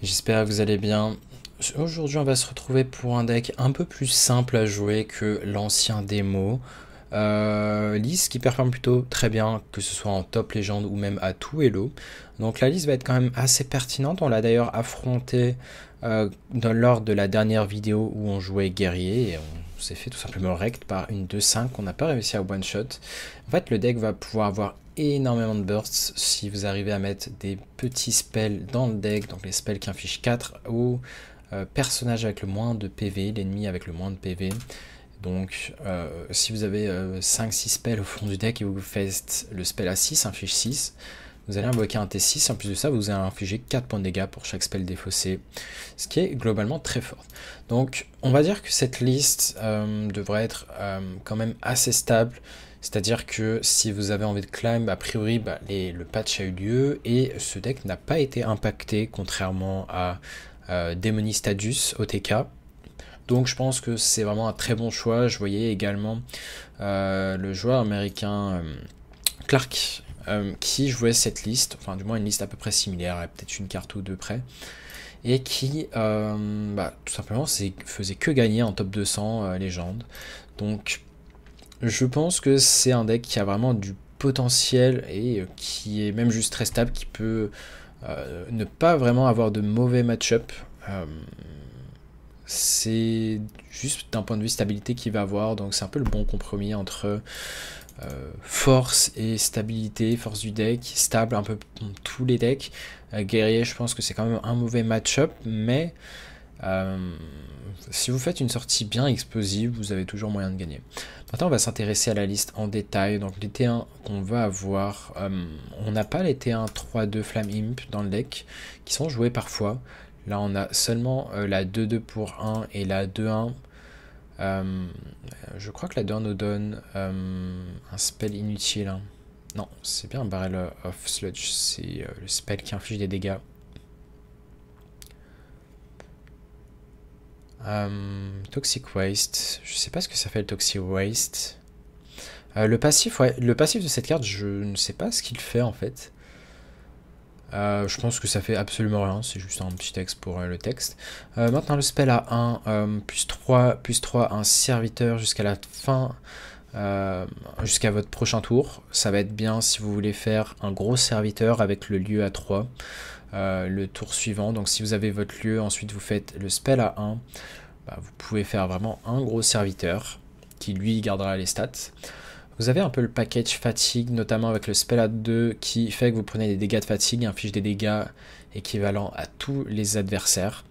J'espère que vous allez bien. Aujourd'hui, on va se retrouver pour un deck un peu plus simple à jouer que l'ancien démo. Liste qui performe plutôt très bien, que ce soit en top légende ou même à tout Elo. Donc la liste va être quand même assez pertinente. On l'a d'ailleurs affronté lors de la dernière vidéo où on jouait guerrier et on s'est fait tout simplement rect par une 2-5 qu'on n'a pas réussi à one shot. En fait, le deck va pouvoir avoir énormément de bursts si vous arrivez à mettre des petits spells dans le deck, donc les spells qui infligent 4 au personnage avec le moins de PV, l'ennemi avec le moins de PV. Donc si vous avez 5-6 spells au fond du deck et vous faites le spell à 6, inflige 6, vous allez invoquer un T6, en plus de ça vous allez infliger 4 points de dégâts pour chaque spell défaussé, ce qui est globalement très fort. Donc on va dire que cette liste devrait être quand même assez stable, c'est-à-dire que si vous avez envie de climb, a priori le patch a eu lieu et ce deck n'a pas été impacté contrairement à Démonie Stadius OTK. Donc je pense que c'est vraiment un très bon choix. Je voyais également le joueur américain Clark qui jouait cette liste, enfin du moins une liste à peu près similaire, peut-être une carte ou deux près, et qui tout simplement faisait que gagner en top 200 légende. Donc je pense que c'est un deck qui a vraiment du potentiel et qui est même juste très stable, qui peut ne pas vraiment avoir de mauvais match-up. C'est juste d'un point de vue stabilité qu'il va avoir, donc c'est un peu le bon compromis entre force et stabilité, force du deck, stable un peu dans tous les decks. Guerrier, je pense que c'est quand même un mauvais match-up, mais si vous faites une sortie bien explosive, vous avez toujours moyen de gagner. Maintenant, on va s'intéresser à la liste en détail. Donc les T1 qu'on va avoir, on n'a pas les T1 3-2 Flamme Imp dans le deck, qui sont joués parfois. Là, on a seulement la 2-2 pour 1 et la 2-1. Je crois que la 2-1 nous donne un spell inutile. Hein. Non, c'est bien un Barrel of Sludge. C'est le spell qui inflige des dégâts. Toxic Waste. Je sais pas ce que ça fait le Toxic Waste. Le passif, ouais. Le passif de cette carte, je ne sais pas ce qu'il fait en fait. Je pense que ça fait absolument rien, c'est juste un petit texte pour le texte. Maintenant le spell à 1, plus 3, un serviteur jusqu'à la fin, jusqu'à votre prochain tour. Ça va être bien si vous voulez faire un gros serviteur avec le lieu à 3 le tour suivant. Donc si vous avez votre lieu, ensuite vous faites le spell à 1, vous pouvez faire vraiment un gros serviteur qui lui gardera les stats. Vous avez un peu le package fatigue, notamment avec le spell à 2 qui fait que vous prenez des dégâts de fatigue et inflige des dégâts équivalents à tous les adversaires.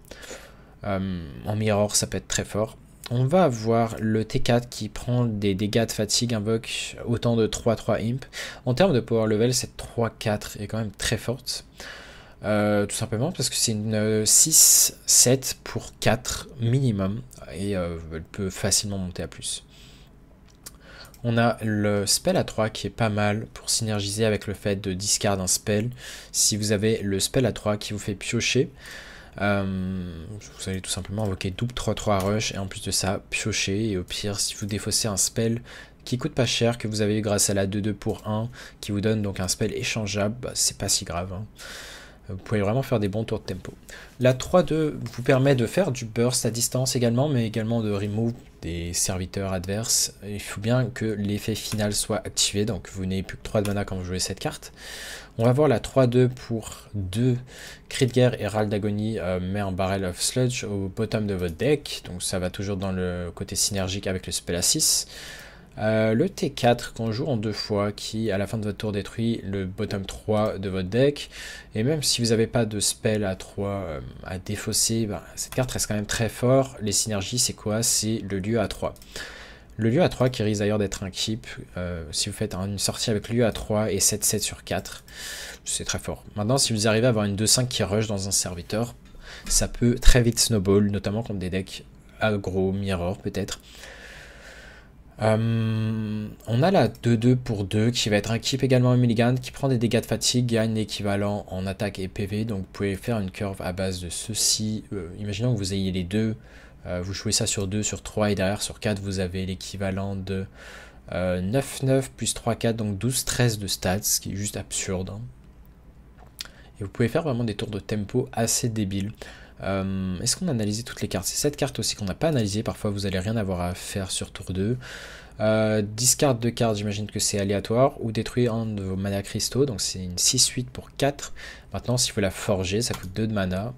En mirror, ça peut être très fort. On va avoir le T4 qui prend des dégâts de fatigue, invoque autant de 3-3 imp. En termes de power level, cette 3-4 est quand même très forte. Tout simplement parce que c'est une 6-7 pour 4 minimum et elle peut facilement monter à plus. On a le spell à 3 qui est pas mal pour synergiser avec le fait de discard un spell. Si vous avez le spell à 3 qui vous fait piocher, vous allez tout simplement invoquer double 3-3 rush et en plus de ça piocher, et au pire si vous défaussez un spell qui coûte pas cher que vous avez eu grâce à la 2-2 pour 1 qui vous donne donc un spell échangeable, c'est pas si grave. Hein. Vous pouvez vraiment faire des bons tours de tempo. La 3-2 vous permet de faire du burst à distance également, mais également de remove des serviteurs adverses. Il faut bien que l'effet final soit activé, donc vous n'ayez plus que 3 de mana quand vous jouez cette carte. On va voir la 3-2 pour 2 cris de guerre et râle d'agonie, met un Barrel of Sludge au bottom de votre deck, donc ça va toujours dans le côté synergique avec le spell à 6. Le T4 qu'on joue en 2 fois qui à la fin de votre tour détruit le bottom 3 de votre deck, et même si vous n'avez pas de spell à 3 à défausser, cette carte reste quand même très fort. Les synergies c'est quoi? C'est le lieu à 3. Le lieu à 3 qui risque d'ailleurs d'être un keep, si vous faites une sortie avec le lieu à 3 et 7-7 sur 4, c'est très fort. Maintenant si vous arrivez à avoir une 2-5 qui rush dans un serviteur, ça peut très vite snowball, notamment contre des decks aggro, mirror peut-être. On a la 2-2 pour 2 qui va être un keep également à mulligan qui prend des dégâts de fatigue, gagne l'équivalent en attaque et PV, donc vous pouvez faire une curve à base de ceci. Imaginons que vous ayez les deux, vous jouez ça sur 2, sur 3 et derrière sur 4 vous avez l'équivalent de 9-9 plus 3-4, donc 12-13 de stats, ce qui est juste absurde. Hein. Et vous pouvez faire vraiment des tours de tempo assez débiles. Est-ce qu'on a analysé toutes les cartes? C'est cette carte aussi qu'on n'a pas analysée. Parfois, vous allez rien avoir à faire sur tour 2. Discard de cartes, j'imagine que c'est aléatoire. Ou détruire un de vos mana cristaux. Donc, c'est une 6-8 pour 4. Maintenant, s'il faut la forger, ça coûte 2 de mana.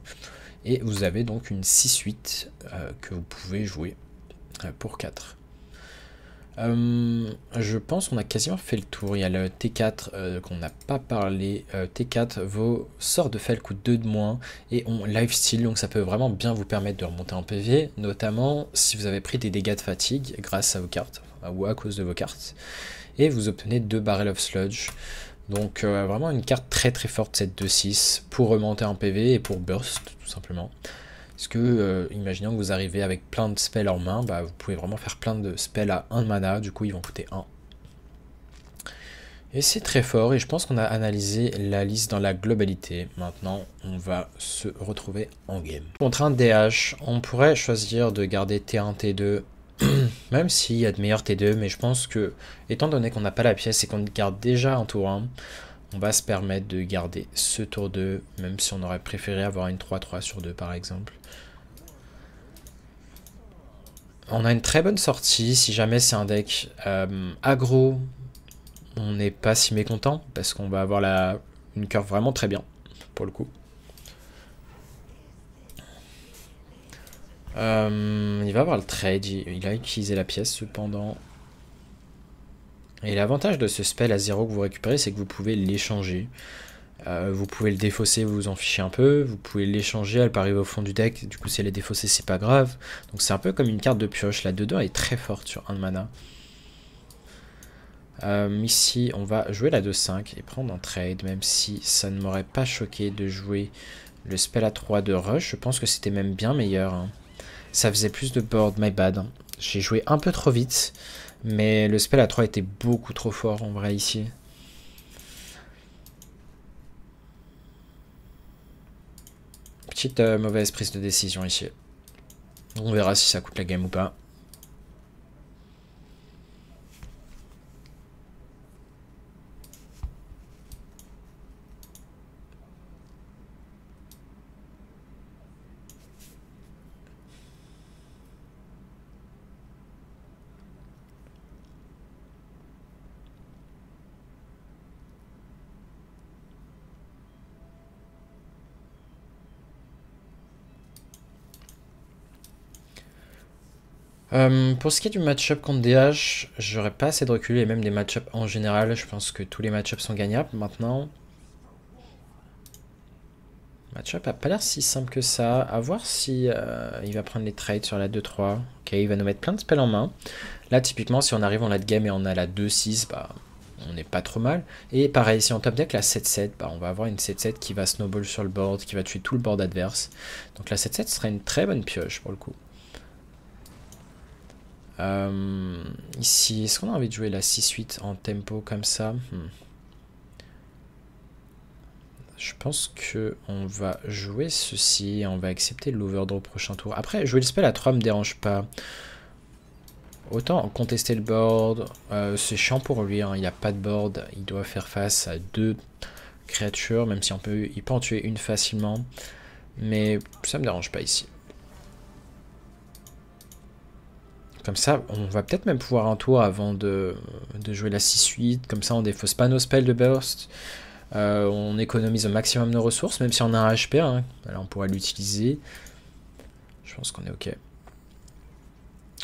Et vous avez donc une 6-8 que vous pouvez jouer pour 4. Je pense qu'on a quasiment fait le tour. Il y a le T4 qu'on n'a pas parlé. T4, vos sorts de fel coûtent 2 de moins et ont lifesteal, donc ça peut vraiment bien vous permettre de remonter en PV, notamment si vous avez pris des dégâts de fatigue grâce à vos cartes, ou à cause de vos cartes. Et vous obtenez 2 Barrel of Sludge. Donc vraiment une carte très très forte, cette 2-6, pour remonter en PV et pour burst, tout simplement. Parce que, imaginons que vous arrivez avec plein de spells en main, bah, vous pouvez vraiment faire plein de spells à 1 de mana, du coup ils vont coûter 1. Et c'est très fort, et je pense qu'on a analysé la liste dans la globalité. Maintenant, on va se retrouver en game. Contre un DH, on pourrait choisir de garder T1, T2, même s'il y a de meilleurs T2, mais je pense que, étant donné qu'on n'a pas la pièce et qu'on garde déjà un tour 1, on va se permettre de garder ce tour 2, même si on aurait préféré avoir une 3-3 sur 2 par exemple. On a une très bonne sortie, si jamais c'est un deck aggro, on n'est pas si mécontent, parce qu'on va avoir une curve vraiment très bien, pour le coup. Il va avoir le trade, il a utilisé la pièce cependant. Et l'avantage de ce spell à 0 que vous récupérez, c'est que vous pouvez l'échanger. Vous pouvez le défausser, vous vous en fichez un peu. Vous pouvez l'échanger, elle peut arriver au fond du deck. Du coup, si elle est défaussée, c'est pas grave. Donc c'est un peu comme une carte de pioche. La 2-2 est très forte sur 1 de mana. Ici, on va jouer la 2-5 et prendre un trade, même si ça ne m'aurait pas choqué de jouer le spell à 3 de rush. Je pense que c'était même bien meilleur. Hein. Ça faisait plus de board, my bad. Hein. J'ai joué un peu trop vite, mais le spell à 3 était beaucoup trop fort en vrai ici. Petite mauvaise prise de décision ici. On verra si ça coûte la game ou pas. Pour ce qui est du match-up contre DH, j'aurais pas assez de recul et même des match-up en général, je pense que tous les match-ups sont gagnables maintenant. Match-up a pas l'air si simple que ça, à voir si il va prendre les trades sur la 2-3. Ok, il va nous mettre plein de spells en main. Là typiquement si on arrive en late game et on a la 2-6, bah on n'est pas trop mal. Et pareil, si on top deck la 7-7, bah, on va avoir une 7-7 qui va snowball sur le board, qui va tuer tout le board adverse. Donc la 7-7 serait une très bonne pioche pour le coup. Ici, est-ce qu'on a envie de jouer la 6-8 en tempo comme ça? Je pense que on va jouer ceci et on va accepter l'overdraw prochain tour. Après, jouer le spell à 3 me dérange pas. Autant contester le board, c'est chiant pour lui, hein. Il n'a pas de board, il doit faire face à 2 créatures, même si il peut en tuer une facilement. Mais ça me dérange pas ici. Comme ça, on va peut-être même pouvoir un tour avant de jouer la 6-8. Comme ça, on défausse pas nos spells de burst. On économise au maximum nos ressources, même si on a un HP. Hein. Là, on pourra l'utiliser. Je pense qu'on est OK.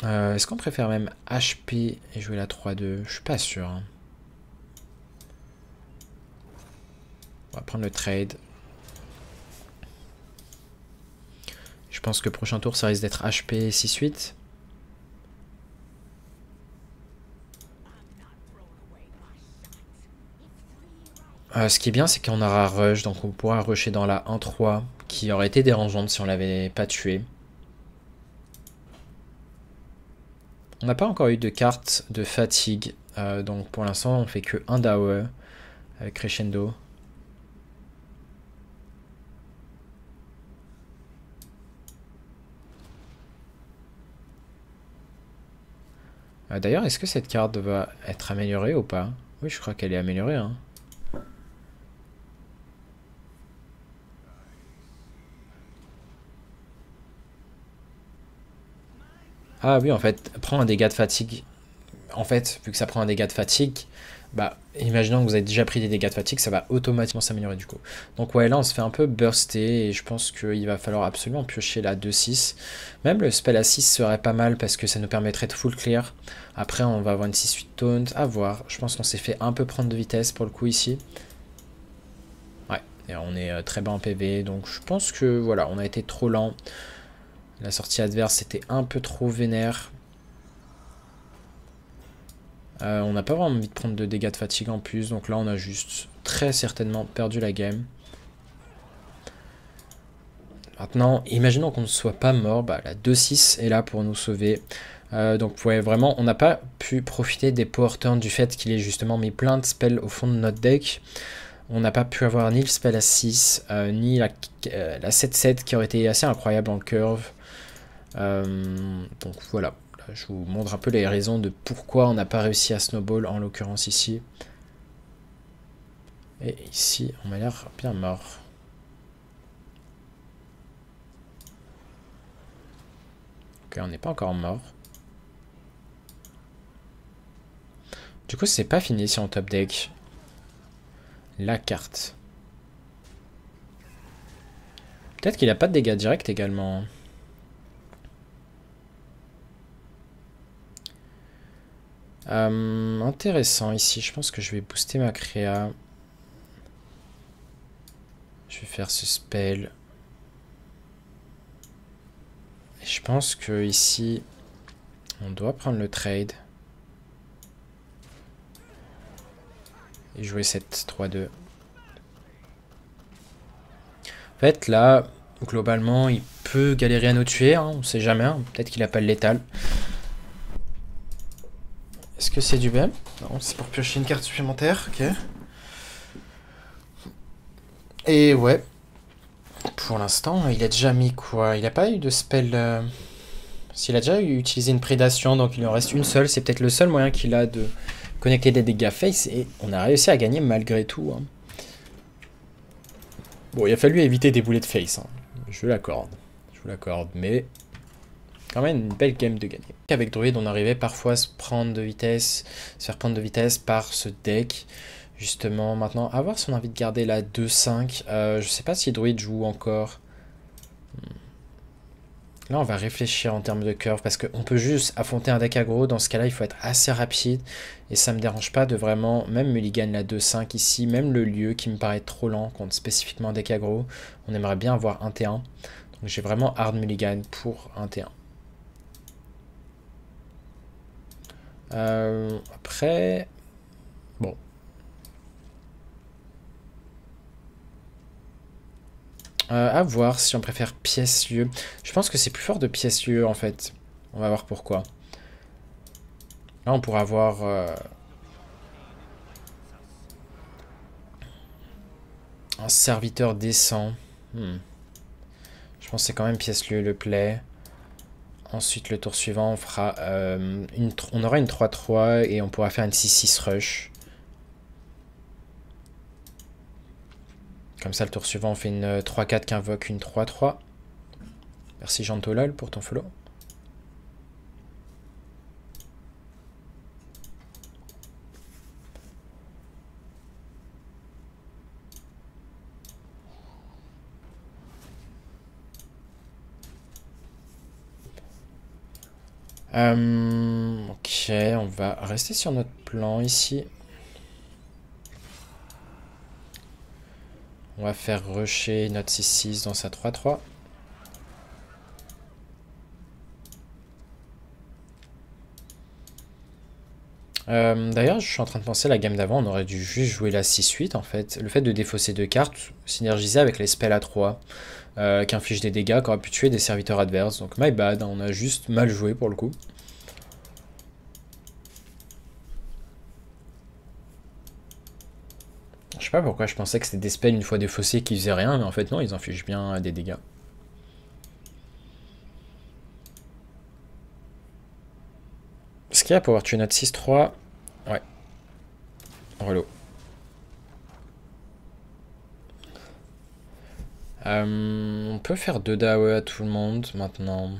Est-ce qu'on préfère même HP et jouer la 3-2? Je suis pas sûr. Hein. On va prendre le trade. Je pense que prochain tour, ça risque d'être HP 6-8. Ce qui est bien, c'est qu'on aura rush, donc on pourra rusher dans la 1-3, qui aurait été dérangeante si on l'avait pas tué. On n'a pas encore eu de carte de fatigue, donc pour l'instant on fait que un Dower avec Crescendo. D'ailleurs, est-ce que cette carte va être améliorée ou pas? Oui, je crois qu'elle est améliorée. Hein. Ah oui, en fait, prend un dégât de fatigue. En fait, vu que ça prend un dégât de fatigue, bah, imaginons que vous avez déjà pris des dégâts de fatigue, ça va automatiquement s'améliorer du coup. Donc ouais, là on se fait un peu burster et je pense qu'il va falloir absolument piocher la 2-6. Même le spell à 6 serait pas mal parce que ça nous permettrait de full clear. Après on va avoir une 6-8 taunt, à voir. Je pense qu'on s'est fait un peu prendre de vitesse pour le coup ici. Ouais, et on est très bas en PV, donc je pense que voilà, on a été trop lent. La sortie adverse était un peu trop vénère. On n'a pas vraiment envie de prendre de dégâts de fatigue en plus, donc là on a juste très certainement perdu la game. Maintenant, imaginons qu'on ne soit pas mort, bah, la 2-6 est là pour nous sauver. Donc ouais, vraiment, on n'a pas pu profiter des power turns du fait qu'il ait justement mis plein de spells au fond de notre deck. On n'a pas pu avoir ni le spell à 6, ni la 7-7 qui aurait été assez incroyable en curve. Donc voilà. Je vous montre un peu les raisons de pourquoi on n'a pas réussi à snowball, en l'occurrence ici. Et ici, on m'a l'air bien mort. Ok, on n'est pas encore mort. Du coup, c'est pas fini si on top deck. La carte. Peut-être qu'il n'a pas de dégâts directs également. Intéressant ici. Je pense que je vais booster ma créa. Je vais faire ce spell. Et je pense que ici, on doit prendre le trade. Et jouer cette 3-2. En fait, là, globalement, il peut galérer à nous tuer. Hein, on sait jamais. Hein, peut-être qu'il n'a pas le létal. Est-ce que c'est du BM? Non, c'est pour piocher une carte supplémentaire. Ok. Et ouais. Pour l'instant, il a déjà mis quoi? Il n'a pas eu de spell... S'il a déjà utilisé une prédation, donc il en reste une seule. C'est peut-être le seul moyen qu'il a de connecter des dégâts face. Et on a réussi à gagner malgré tout. Hein. Bon, il a fallu éviter des boulets de face. Hein. Je l'accorde. Je vous l'accorde. Mais quand même une belle game de gagner. Avec Druid, on arrivait parfois à se prendre de vitesse, se faire prendre de vitesse par ce deck. Justement, maintenant, à voir si on a envie de garder la 2-5. Je sais pas si Druid joue encore. Là, on va réfléchir en termes de curve parce qu'on peut juste affronter un deck aggro. Dans ce cas-là, il faut être assez rapide. Et ça me dérange pas de vraiment, même mulligan la 2-5 ici, même le lieu qui me paraît trop lent contre spécifiquement un deck aggro. On aimerait bien avoir un T1. Donc j'ai vraiment hard mulligan pour un T1. Après, bon. À voir si on préfère pièce-lieu. Je pense que c'est plus fort de pièce-lieu en fait. On va voir pourquoi. Là on pourra avoir... un serviteur décent. Je pense que c'est quand même pièce-lieu le play. Ensuite le tour suivant on fera... on aura une 3-3 et on pourra faire une 6-6 rush. Comme ça, le tour suivant, on fait une 3-4 qui invoque une 3-3. Merci Jantolol pour ton follow. Ok, on va rester sur notre plan ici. On va faire rusher notre 6-6 dans sa 3-3. D'ailleurs, je suis en train de penser, la game d'avant, on aurait dû juste jouer la 6-8 en fait. Le fait de défausser deux cartes synergisait avec les spells à 3 qui infligent des dégâts, qui auraient pu tuer des serviteurs adverses. Donc my bad, on a juste mal joué pour le coup. Je sais pas pourquoi je pensais que c'était des spells une fois défaussés qui faisaient rien, mais en fait non, ils infligent bien des dégâts. Ce qu'il y a pour avoir tué notre 6-3, ouais. Relo. On peut faire 2 DAE à tout le monde maintenant.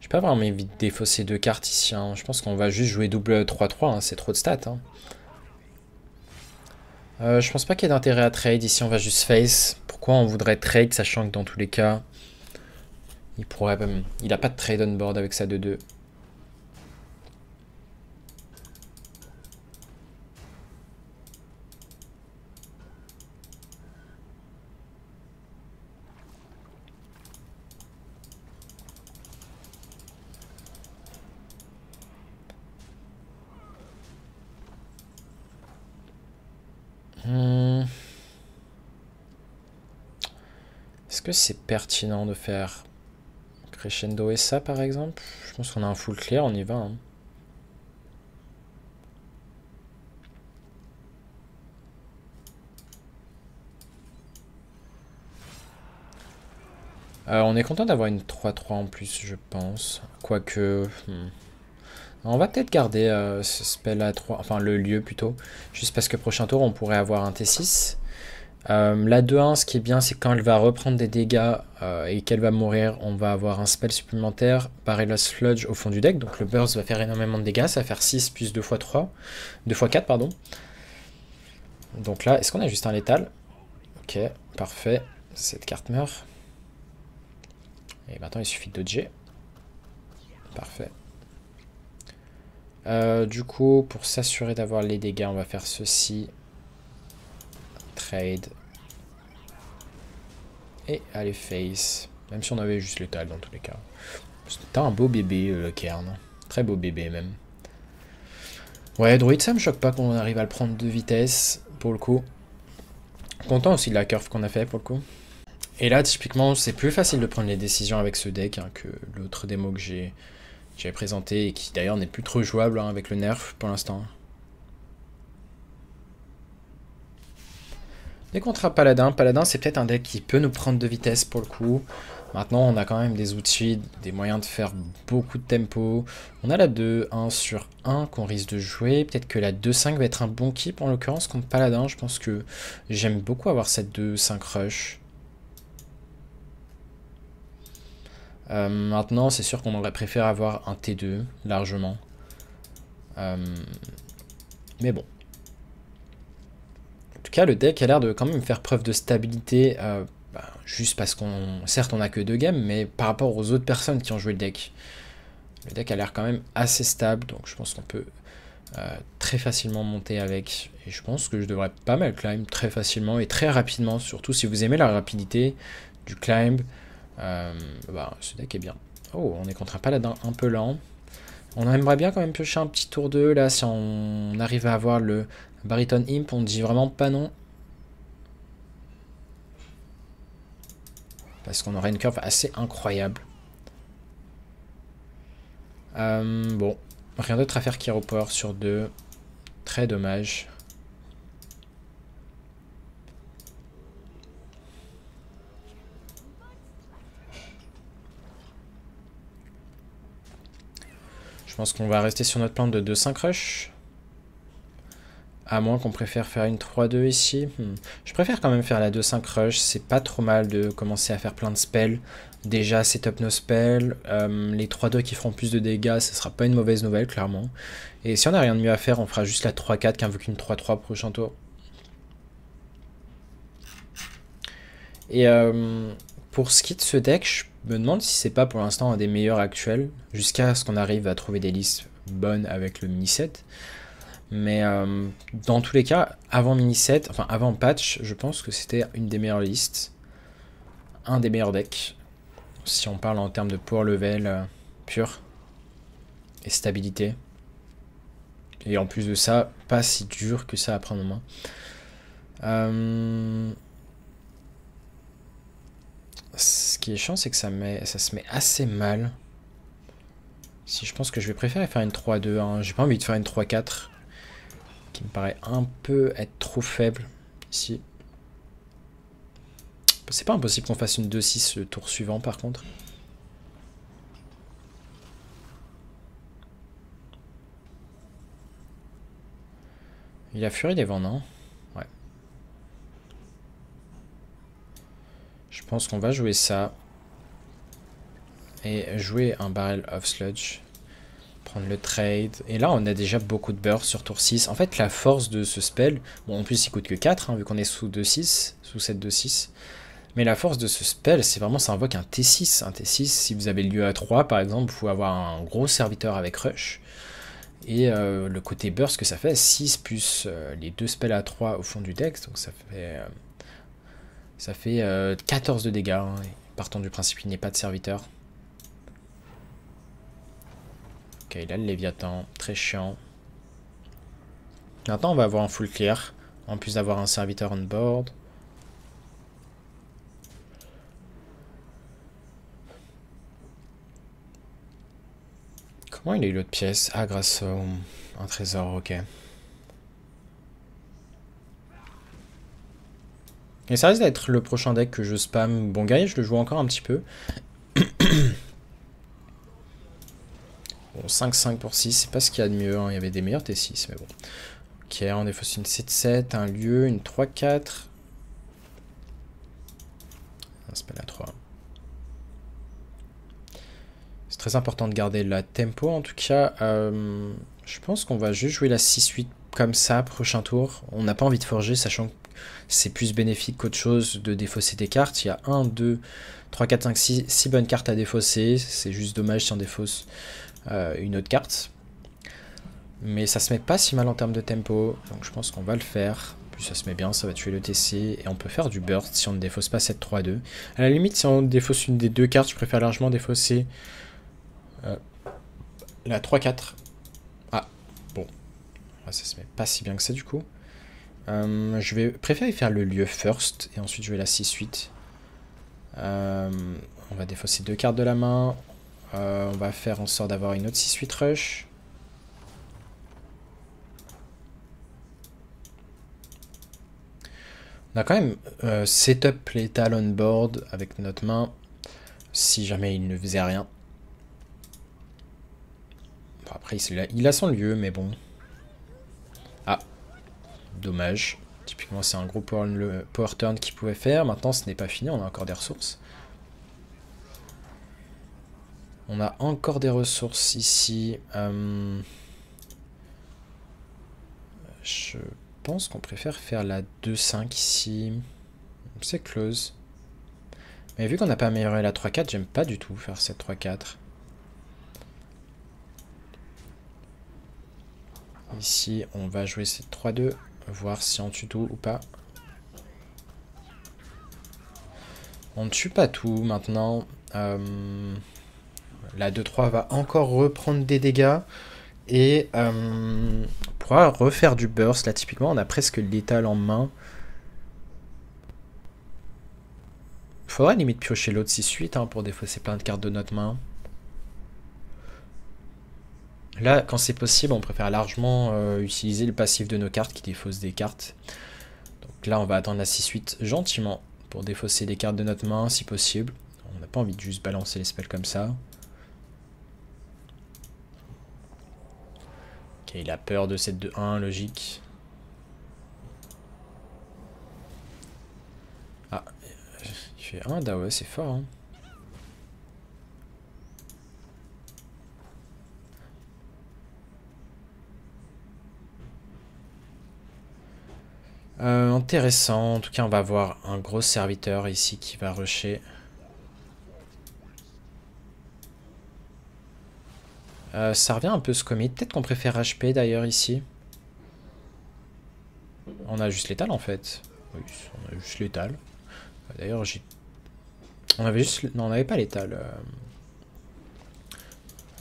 Je vais pas vraiment envie de défausser deux cartes ici. Hein. Je pense qu'on va juste jouer double 3-3. Hein. C'est trop de stats. Hein. Je pense pas qu'il y ait d'intérêt à trade. Ici, on va juste face. Pourquoi on voudrait trade, sachant que dans tous les cas, il a pas de trade on board avec sa 2-2. Est-ce que c'est pertinent de faire Crescendo et ça par exemple? Je pense qu'on a un full clear, on y va. Hein. On est content d'avoir une 3-3 en plus, je pense. Quoique... On va peut-être garder ce spell à 3, enfin le lieu plutôt. Juste parce que prochain tour, on pourrait avoir un T6. La 2-1, ce qui est bien, c'est quand elle va reprendre des dégâts et qu'elle va mourir, on va avoir un spell supplémentaire, Barrel's Sludge au fond du deck. Donc le burst va faire énormément de dégâts, ça va faire 6 plus 2 x 3. 2 x 4, pardon. Donc là, est-ce qu'on a juste un létal? Ok, parfait. Cette carte meurt. Et maintenant, il suffit de dodger. Parfait. Du coup, pour s'assurer d'avoir les dégâts, on va faire ceci. Trade. Et allez, face. Même si on avait juste létal dans tous les cas. C'était un beau bébé, le Cairn. Très beau bébé, même. Ouais, Druid, ça me choque pas qu'on arrive à le prendre de vitesse, pour le coup. Content aussi de la curve qu'on a fait, pour le coup. Et là, typiquement, c'est plus facile de prendre les décisions avec ce deck hein, que l'autre démo que j'avais présenté et qui d'ailleurs n'est plus trop jouable hein, avec le nerf pour l'instant. Dès qu'on sera Paladin, c'est peut-être un deck qui peut nous prendre de vitesse pour le coup. Maintenant, on a quand même des outils, des moyens de faire beaucoup de tempo. On a la 2-1 sur 1 qu'on risque de jouer. Peut-être que la 2-5 va être un bon keep en l'occurrence contre Paladin. Je pense que j'aime beaucoup avoir cette 2-5 rush. Maintenant, c'est sûr qu'on aurait préféré avoir un T2 largement. Mais bon. En tout cas, le deck a l'air de quand même faire preuve de stabilité. Juste parce qu'on... Certes, on n'a que 2 games, mais par rapport aux autres personnes qui ont joué le deck a l'air quand même assez stable. Donc je pense qu'on peut très facilement monter avec. Et je pense que je devrais pas mal climb très facilement et très rapidement. Surtout si vous aimez la rapidité du climb. Ce deck est bien. Oh, on est contre un paladin un peu lent. On aimerait bien quand même piocher un petit tour 2 là. Si on arrive à avoir le Bariton Imp, on dit vraiment pas non. Parce qu'on aurait une curve assez incroyable. Bon, rien d'autre à faire qu'Hero sur 2. Très dommage. Je pense qu'on va rester sur notre plan de 2-5 rush. À moins qu'on préfère faire une 3-2 ici. Je préfère quand même faire la 2-5 rush. C'est pas trop mal de commencer à faire plein de spells. Déjà, setup nos spells. Les 3-2 qui feront plus de dégâts, ce sera pas une mauvaise nouvelle, clairement. Et si on n'a rien de mieux à faire, on fera juste la 3-4 qu'une 3-3 prochain tour. Et pour ce qui est de ce deck, je me demande si c'est pas pour l'instant un des meilleurs actuels. Jusqu'à ce qu'on arrive à trouver des listes bonnes avec le mini-set. Mais dans tous les cas, avant mini-set, enfin avant patch, je pense que c'était une des meilleures listes. Un des meilleurs decks. Si on parle en termes de power level pur. Et stabilité. Et en plus de ça, pas si dur que ça à prendre en main. Ce qui est chiant, c'est que ça se met assez mal. Si je pense que je vais préférer faire une 3-2. Hein. J'ai pas envie de faire une 3-4. Qui me paraît un peu être trop faible ici. C'est pas impossible qu'on fasse une 2-6 le tour suivant par contre. Il a Furie des Vents, non? Ouais. Je pense qu'on va jouer ça. et jouer un Barrel of Sludge. Prendre le trade. Et là, on a déjà beaucoup de burst sur tour 6. En fait, la force de ce spell... Bon, en plus, il coûte que 4, hein, vu qu'on est sous 2-6. Sous 7-2-6. Mais la force de ce spell, c'est vraiment, ça invoque un T6. Un T6, si vous avez le lieu à 3, par exemple, vous pouvez avoir un gros serviteur avec Rush. Et le côté burst que ça fait, 6 plus les 2 spells à 3 au fond du deck. Donc ça fait 14 de dégâts. Hein, partant du principe qu'il n'y ait pas de serviteur. Ok, là le Léviathan, très chiant. Maintenant on va avoir un full clear, en plus d'avoir un serviteur on board. Comment il a eu l'autre pièce? Ah, grâce à un trésor, ok. Et ça risque d'être le prochain deck que je spam. Bon, guerrier, je le joue encore un petit peu. Bon, 5-5 pour 6, c'est pas ce qu'il y a de mieux. Hein. Il y avait des meilleurs T6, mais bon. Ok, on défausse une 7-7, un lieu, une 3-4. Un spell à 3. C'est très important de garder la tempo, en tout cas. Je pense qu'on va juste jouer la 6-8 comme ça, prochain tour. On n'a pas envie de forger, sachant que c'est plus bénéfique qu'autre chose de défausser des cartes. Il y a 1, 2, 3, 4, 5, 6 bonnes cartes à défausser. C'est juste dommage si on défausse une autre carte. Mais ça se met pas si mal en termes de tempo, donc je pense qu'on va le faire. Plus ça se met bien, ça va tuer le TC, et on peut faire du burst si on ne défausse pas cette 3-2. À la limite, si on défausse une des deux cartes, je préfère largement défausser la 3-4. Ah, bon. Ça se met pas si bien que ça du coup. Je vais préférer faire le lieu first, et ensuite jouer la 6-8. On va défausser deux cartes de la main. On va faire en sorte d'avoir une autre 6-8 rush. On a quand même setup létal on board avec notre main, si jamais il ne faisait rien. Bon, après, il a son lieu, mais bon. Ah, dommage. Typiquement, c'est un gros power turn qu'il pouvait faire. Maintenant, ce n'est pas fini, on a encore des ressources. On a encore des ressources ici. Je pense qu'on préfère faire la 2-5 ici. C'est close. Mais vu qu'on n'a pas amélioré la 3-4, j'aime pas du tout faire cette 3-4. Ici, on va jouer cette 3-2. Voir si on tue tout ou pas. On ne tue pas tout maintenant. La 2-3 va encore reprendre des dégâts. Et on pourra refaire du burst. Là, typiquement, on a presque létal en main. Faudrait limite piocher l'autre 6-8 hein, pour défausser plein de cartes de notre main. Là, quand c'est possible, on préfère largement utiliser le passif de nos cartes qui défaussent des cartes. Donc là, on va attendre la 6-8 gentiment pour défausser des cartes de notre main si possible. On n'a pas envie de juste balancer les spells comme ça. Ok, il a peur de cette 2-1, logique. Ah, il fait 1, ah ouais, c'est fort. Hein. Intéressant, en tout cas on va avoir un gros serviteur ici qui va rusher. Ça revient un peu ce commit, peut-être qu'on préfère HP d'ailleurs ici. On a juste l'étal en fait. Oui, on a juste l'étal. D'ailleurs on avait juste... Non, on n'avait pas l'étal.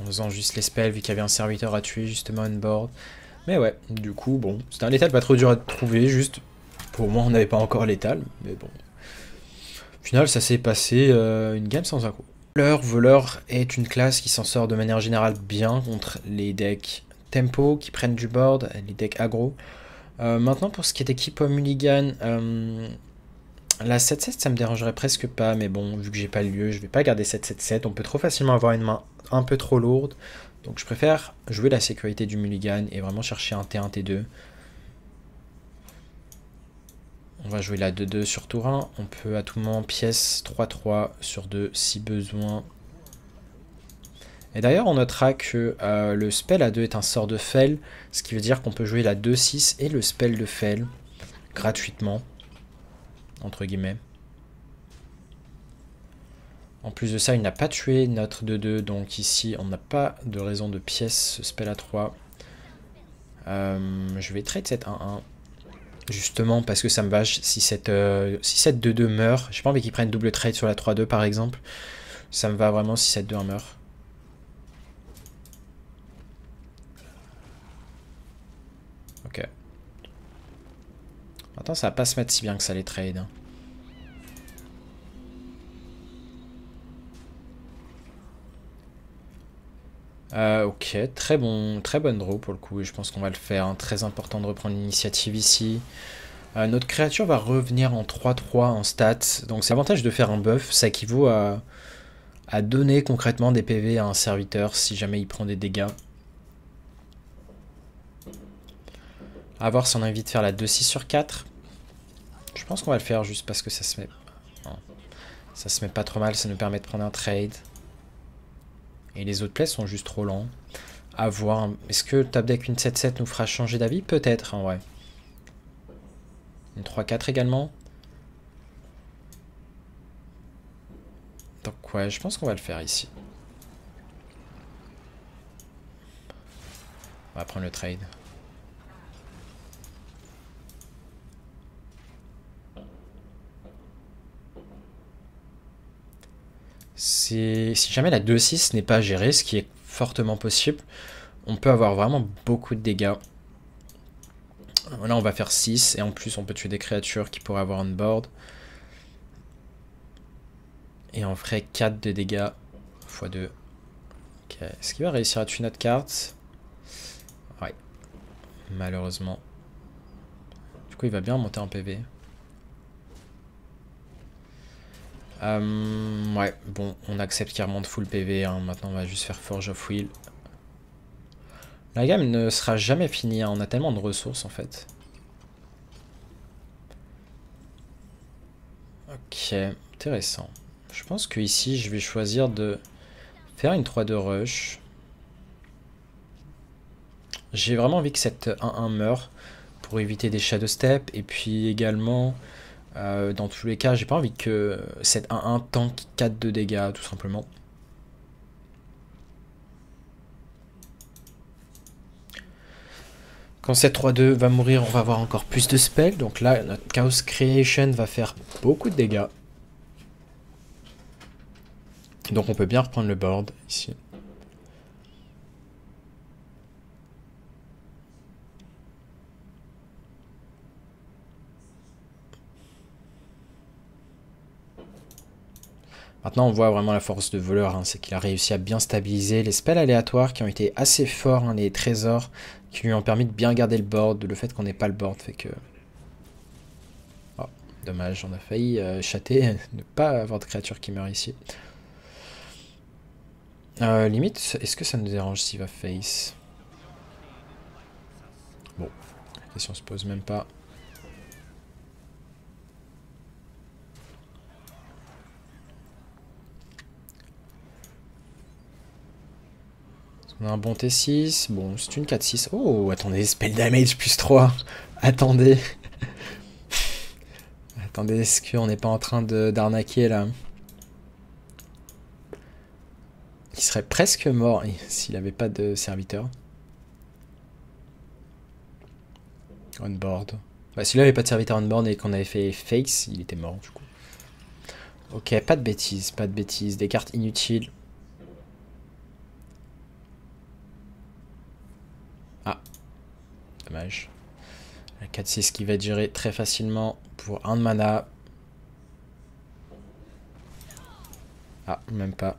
En faisant juste les spells vu qu'il y avait un serviteur à tuer justement on board. Mais ouais, du coup bon, c'était un létal pas trop dur à trouver, juste... Pour moi, on n'avait pas encore létal, mais bon. Au final, ça s'est passé une game sans accro. Voleur est une classe qui s'en sort de manière générale bien contre les decks tempo qui prennent du board, les decks aggro. Maintenant, pour ce qui est équipe mulligan, la 7-7, ça me dérangerait presque pas, mais bon, vu que j'ai pas le lieu, je vais pas garder cette 7-7. On peut trop facilement avoir une main un peu trop lourde. Donc je préfère jouer la sécurité du mulligan et vraiment chercher un T1, T2. On va jouer la 2-2 sur tour 1. On peut à tout moment pièce 3-3 sur 2 si besoin. Et d'ailleurs, on notera que le spell à 2 est un sort de Fel, ce qui veut dire qu'on peut jouer la 2-6 et le spell de Fel gratuitement, entre guillemets. En plus de ça, il n'a pas tué notre 2-2, donc ici, on n'a pas de raison de pièce ce spell à 3. Je vais trade cette 1-1. Justement, parce que ça me va, si cette 2-2 meurt, j'ai pas envie qu'il prenne double trade sur la 3-2 par exemple. Ça me va vraiment si cette 2-1 meurt. Ok. Maintenant, ça va pas se mettre si bien que ça les trades. Hein. Ok, très bonne draw pour le coup, et je pense qu'on va le faire. Hein. Très important de reprendre l'initiative ici. Notre créature va revenir en 3-3 en stats, donc c'est l'avantage de faire un buff, ça équivaut à donner concrètement des PV à un serviteur si jamais il prend des dégâts. A voir si on a envie de faire la 2-6 sur 4. Je pense qu'on va le faire juste parce que ça se met... Non. Ça se met pas trop mal, ça nous permet de prendre un trade. Et les autres plays sont juste trop lents. À voir. Est-ce que le top deck une 7-7 nous fera changer d'avis? Peut-être en vrai. Une 3-4 également. Donc ouais, je pense qu'on va le faire ici. On va prendre le trade. Si jamais la 2-6 n'est pas gérée, ce qui est fortement possible, on peut avoir vraiment beaucoup de dégâts. Là on va faire 6 et en plus on peut tuer des créatures qui pourraient avoir on board. Et on ferait 4 de dégâts x 2. Ok, est-ce qu'il va réussir à tuer notre carte? Ouais, malheureusement. Du coup il va bien monter en PV. Ouais, bon, on accepte qu'il remonte full PV, hein. Maintenant on va juste faire Forge of Will. La gamme ne sera jamais finie, hein. On a tellement de ressources en fait. Ok, intéressant. Je pense que ici je vais choisir de faire une 3-2 rush. J'ai vraiment envie que cette 1-1 meure pour éviter des shadow step, et puis également... dans tous les cas, j'ai pas envie que cette 1-1 tank 4 de dégâts, tout simplement. Quand cette 3-2 va mourir, on va avoir encore plus de spells. Donc là, notre Chaos Creation va faire beaucoup de dégâts. Donc on peut bien reprendre le board ici. Maintenant, on voit vraiment la force de voleur, hein, c'est qu'il a réussi à bien stabiliser les spells aléatoires qui ont été assez forts, hein, les trésors, qui lui ont permis de bien garder le board. Le fait qu'on n'ait pas le board fait que... Oh, dommage, on a failli chatter, ne pas avoir de créature qui meurt ici. Limite, est-ce que ça nous dérange s'il va face? Bon, la question se pose même pas. On a un bon T6. Bon, c'est une 4-6. Oh, attendez, spell damage plus 3. Attendez. Attendez, est-ce qu'on n'est pas en train d'arnaquer là? Il serait presque mort s'il n'avait pas de serviteur. On board. Bah, s'il n'avait pas de serviteur on board et qu'on avait fait face, il était mort du coup. Ok, pas de bêtises, pas de bêtises. Des cartes inutiles. Ah, dommage. La 4-6 qui va être gérée très facilement pour 1 de mana. Ah, même pas.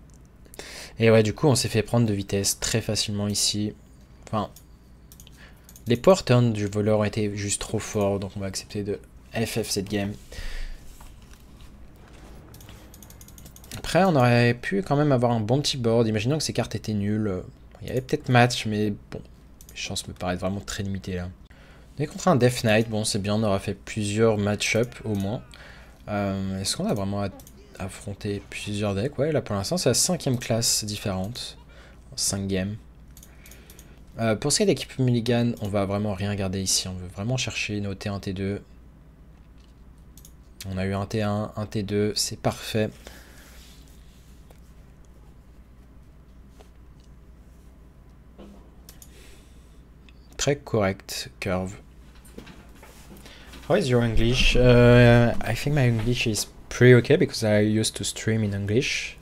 Et ouais, du coup, on s'est fait prendre de vitesse très facilement ici. Enfin, les power turns du voleur ont été juste trop forts, donc on va accepter de FF cette game. Après, on aurait pu quand même avoir un bon petit board. Imaginons que ces cartes étaient nulles. Il y avait peut-être match, mais bon, les chances me paraissent vraiment très limitées là. On est contre un Death Knight, bon c'est bien, on aura fait plusieurs match-up au moins. Est-ce qu'on a vraiment affronté plusieurs decks? Ouais, là pour l'instant c'est la 5ème classe différente. 5 games. Pour ce qui est d'équipe Mulligan, on va vraiment rien garder ici. On veut vraiment chercher nos T1, T2. On a eu un T1, un T2, c'est parfait. Très correct, curve. How is your English? I think my English is pretty okay because I used to stream in English.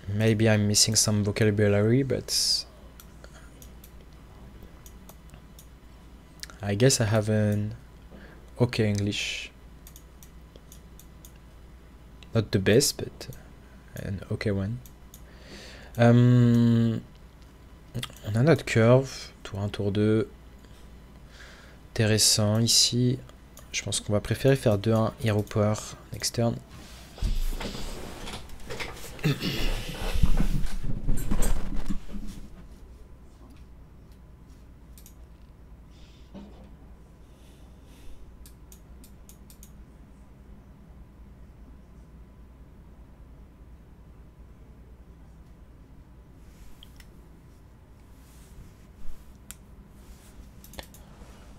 Maybe I'm missing some vocabulary, but I guess I have an okay English. Not the best, but an okay one. On a notre curve, tour 1, tour 2. Intéressant ici. Je pense qu'on va préférer faire 2-1 Hero Power next turn.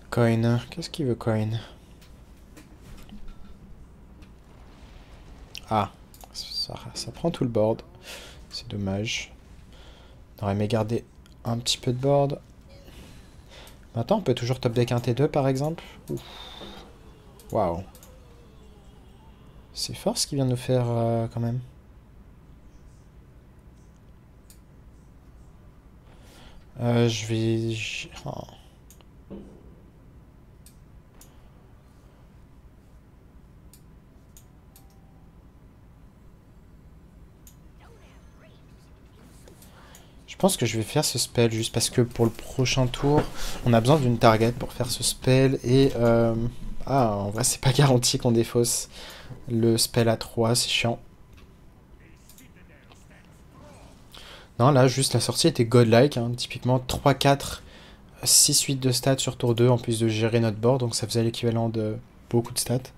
Coin, qu'est-ce qu'il veut Coin? Ah, ça prend tout le board. C'est dommage. On aurait aimé garder un petit peu de board. Maintenant, on peut toujours top deck un T2 par exemple. Waouh. C'est fort ce qu'il vient de nous faire quand même. Je vais... Oh. Je pense que je vais faire ce spell juste parce que pour le prochain tour, on a besoin d'une target pour faire ce spell. Et en vrai, c'est pas garanti qu'on défausse le spell à 3, c'est chiant. Non, là, juste la sortie était godlike. Hein, typiquement 3-4, 6-8 de stats sur tour 2 en plus de gérer notre board. Donc ça faisait l'équivalent de beaucoup de stats.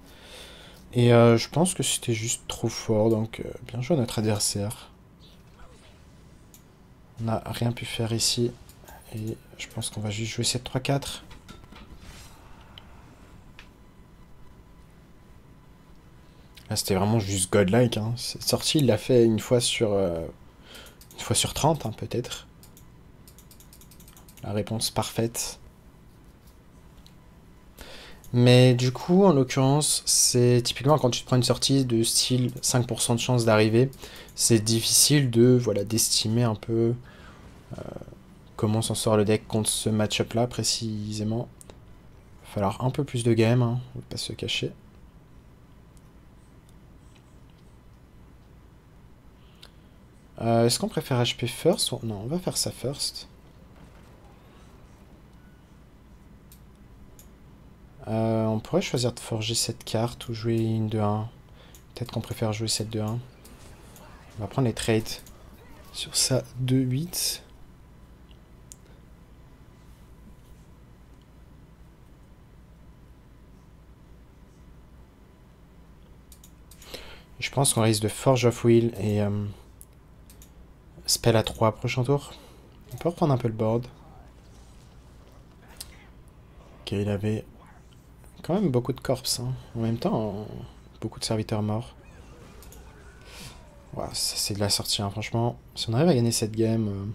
Et je pense que c'était juste trop fort. Donc bien joué à notre adversaire. On n'a rien pu faire ici. Et je pense qu'on va juste jouer cette 3-4. Là, c'était vraiment juste godlike. Hein. Cette sortie, il l'a fait une fois sur 30, hein, peut-être. La réponse parfaite. Mais du coup, en l'occurrence, c'est typiquement quand tu te prends une sortie de style 5% de chance d'arriver, c'est difficile de d'estimer un peu comment s'en sort le deck contre ce match-up là précisément. Il va falloir un peu plus de game, hein, on va pas se cacher. Est-ce qu'on préfère HP first ou... Non, on va faire ça first. On pourrait choisir de forger cette carte ou jouer une 2-1. Peut-être qu'on préfère jouer cette 2-1. On va prendre les trades sur ça 2-8. Je pense qu'on risque de Forge of Will et Spell à 3 prochain tour. On peut reprendre un peu le board. Ok, il avait quand même beaucoup de corps. Hein. En même temps, beaucoup de serviteurs morts. Wow, ça c'est de la sortie, hein, franchement. Si on arrive à gagner cette game...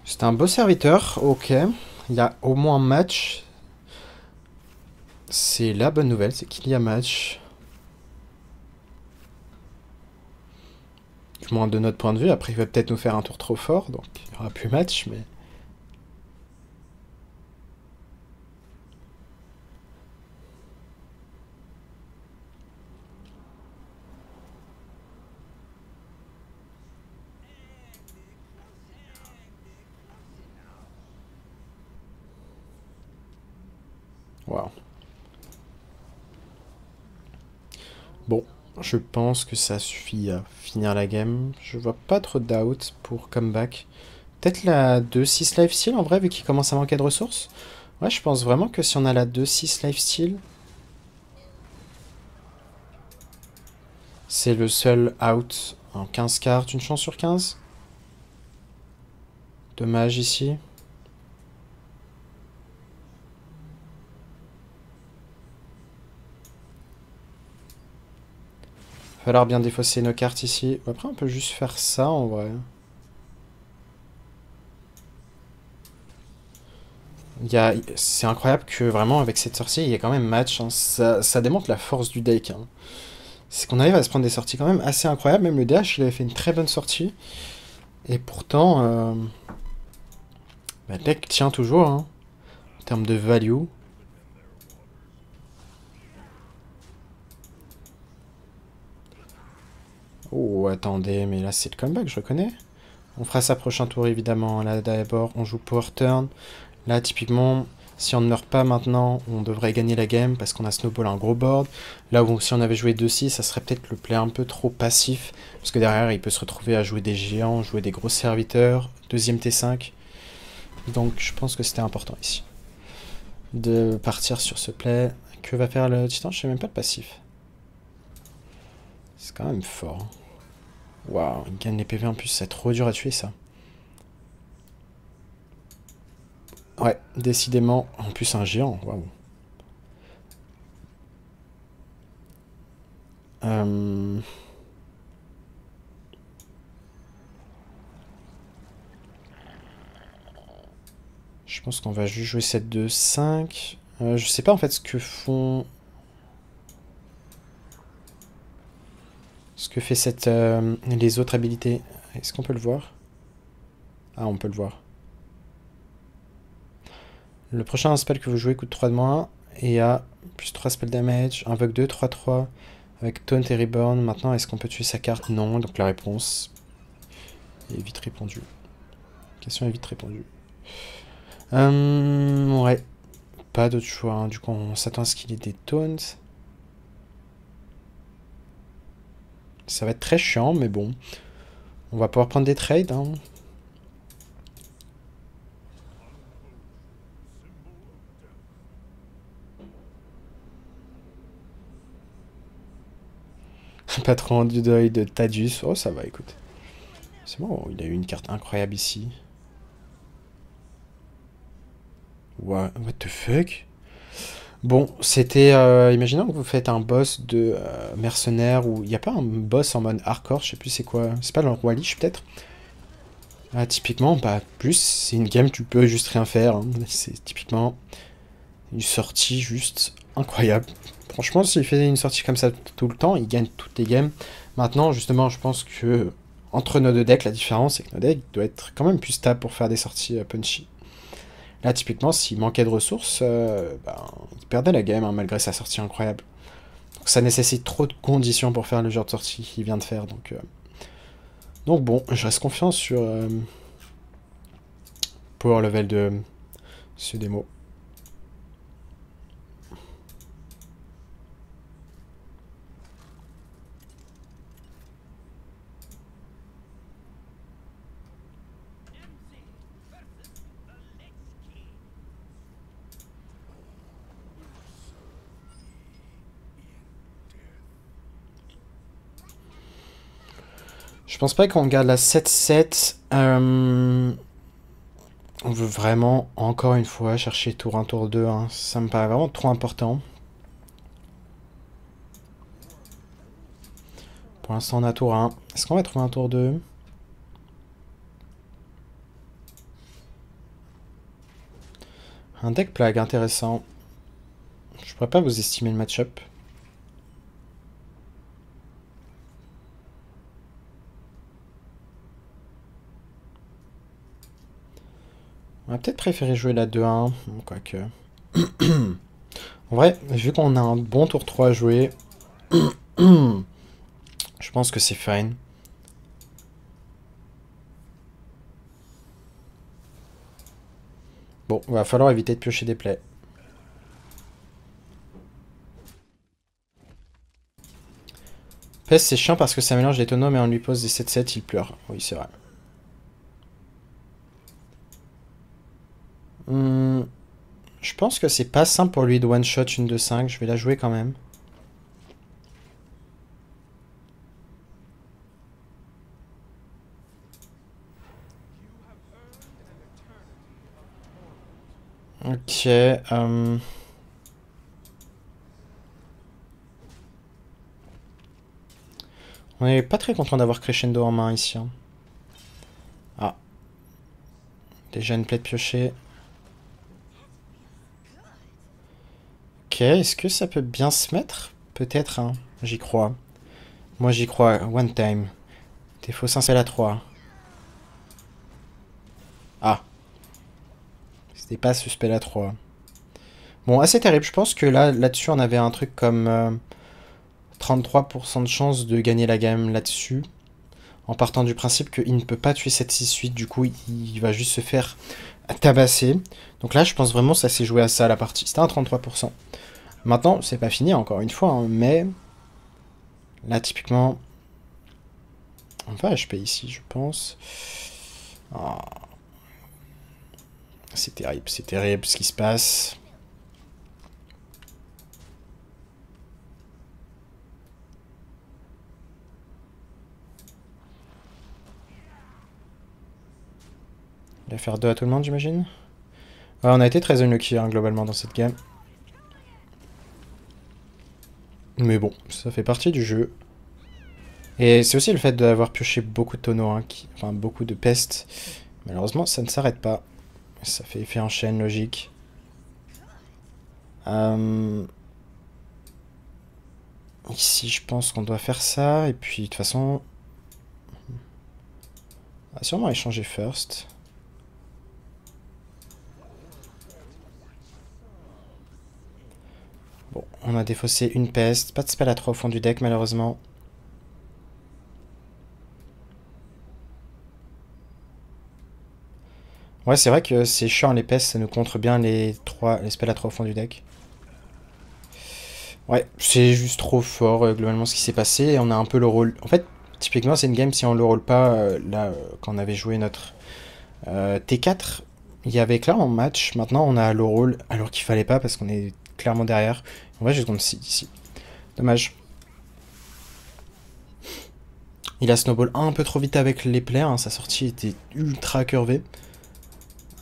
C'est un beau serviteur, ok. Il y a au moins match. C'est la bonne nouvelle, c'est qu'il y a match. Du moins de notre point de vue. Après, il va peut-être nous faire un tour trop fort, donc il n'y aura plus match, mais... Waouh. Bon, je pense que ça suffit à finir la game. Je vois pas trop de doubt pour comeback. Peut-être la 2-6 lifesteal en vrai, vu qu'il commence à manquer de ressources. Ouais, je pense vraiment que si on a la 2-6 lifesteal, c'est le seul out en 15 cartes, une chance sur 15. Dommage ici. Va falloir bien défausser nos cartes ici. Après, on peut juste faire ça en vrai. C'est incroyable que vraiment avec cette sortie, il y a quand même match. Hein. Ça démontre la force du deck. Hein. C'est qu'on arrive à se prendre des sorties quand même assez incroyables. Même le DH, il avait fait une très bonne sortie. Et pourtant, le deck tient toujours. Hein, en termes de value. Oh, attendez, mais là c'est le comeback, je reconnais. On fera ça prochain tour évidemment. Là d'abord, on joue Power Turn. Là, typiquement, si on ne meurt pas maintenant, on devrait gagner la game parce qu'on a Snowball un gros board. Là où si on avait joué 2-6, ça serait peut-être le play un peu trop passif. Parce que derrière, il peut se retrouver à jouer des géants, jouer des gros serviteurs. Deuxième T5. Donc je pense que c'était important ici. De partir sur ce play. Que va faire le Titan? Je sais même pas le passif. C'est quand même fort. Waouh, il gagne les PV en plus, c'est trop dur à tuer ça. Ouais, décidément. En plus, un géant, waouh. Euh... Je pense qu'on va juste jouer cette 2-5. Je sais pas en fait ce que font... Ce que fait cette, les autres habilités. Est-ce qu'on peut le voir? Ah, on peut le voir. Le prochain spell que vous jouez coûte 3 de moins et a plus 3 spell damage. Invoque 2, 3-3 avec Taunt et Reborn. Maintenant, est-ce qu'on peut tuer sa carte? Non, donc la réponse est vite répondue. La question est vite répondue. Ouais, pas d'autre choix. Hein. Du coup, on s'attend à ce qu'il ait des taunts. Ça va être très chiant, mais bon. On va pouvoir prendre des trades. Hein. Patron du deuil de Tadius. Oh, ça va, écoute. C'est bon, il a eu une carte incroyable ici. What the fuck? Bon, c'était... imaginons que vous faites un boss de mercenaire ou... Il n'y a pas un boss en mode hardcore, je sais plus c'est quoi. C'est pas le roi Lich, peut-être? Ah, typiquement, bah, plus, c'est une game, tu peux juste rien faire. Hein. C'est typiquement une sortie juste incroyable. Franchement, s'il fait une sortie comme ça tout le temps, il gagne toutes les games. Maintenant, justement, je pense que entre nos deux decks, la différence, c'est que nos decks doivent être quand même plus stables pour faire des sorties punchy. Là, typiquement, s'il manquait de ressources, il perdait la game, hein, malgré sa sortie incroyable. Donc, ça nécessite trop de conditions pour faire le genre de sortie qu'il vient de faire. Donc bon, je reste confiant sur Power Level de ce démo. Je pense pas qu'on garde la 7-7. On veut vraiment, encore une fois, chercher tour 1, tour 2. Hein. Ça me paraît vraiment trop important. Pour l'instant, on a tour 1. Est-ce qu'on va trouver un tour 2? Un deck plague intéressant. Je pourrais pas vous estimer le match-up. On va peut-être préférer jouer la 2-1. Quoique. En vrai, vu qu'on a un bon tour 3 à jouer, je pense que c'est fine. Bon, il va falloir éviter de piocher des plays. Pest, c'est chiant parce que ça mélange les tonneaux, mais on lui pose des 7-7, il pleure. Oui, c'est vrai. Je pense que c'est pas simple pour lui de one-shot une de 5. Je vais la jouer quand même. Ok. On est pas très content d'avoir Crescendo en main ici. Hein. Ah. Déjà une plaie de piocher. Ok, est-ce que ça peut bien se mettre? Peut-être, hein. J'y crois. Moi j'y crois. One time. Défaut 5 spell à 3. Ah. C'était pas ce spell à 3. Bon, assez terrible. Je pense que là-dessus, on avait un truc comme 33% de chance de gagner la game là-dessus. En partant du principe qu'il ne peut pas tuer cette 6-8. Du coup, il va juste se faire tabasser. Donc là, je pense vraiment que ça s'est joué à ça, la partie. C'était un 33%. Maintenant, c'est pas fini, encore une fois. Hein, mais là, typiquement, on va HP ici, je pense. Oh. C'est terrible ce qui se passe. Il va faire 2 à tout le monde, j'imagine. Ouais, on a été très unlucky, hein, globalement, dans cette game. Mais bon, ça fait partie du jeu. Et c'est aussi le fait d'avoir pioché beaucoup de tonneaux, hein, enfin beaucoup de pestes. Malheureusement, ça ne s'arrête pas. Ça fait effet en chaîne, logique. Ici, je pense qu'on doit faire ça. Et puis, de toute façon... On va sûrement échanger first. Bon, on a défaussé une peste. Pas de spell à 3 au fond du deck, malheureusement. Ouais, c'est vrai que c'est chiant, les pestes, ça nous contre bien les spells à 3 au fond du deck. Ouais, c'est juste trop fort, globalement, ce qui s'est passé. Et on a un peu le rôle... En fait, typiquement, c'est une game, si on le rôle pas, là, quand on avait joué notre T4, il y avait clairement match. Maintenant, on a le rôle, alors qu'il fallait pas, parce qu'on est clairement derrière. On va juste contre Seed ici. Dommage. Il a snowball un peu trop vite avec les plaires, hein. Sa sortie était ultra curvée.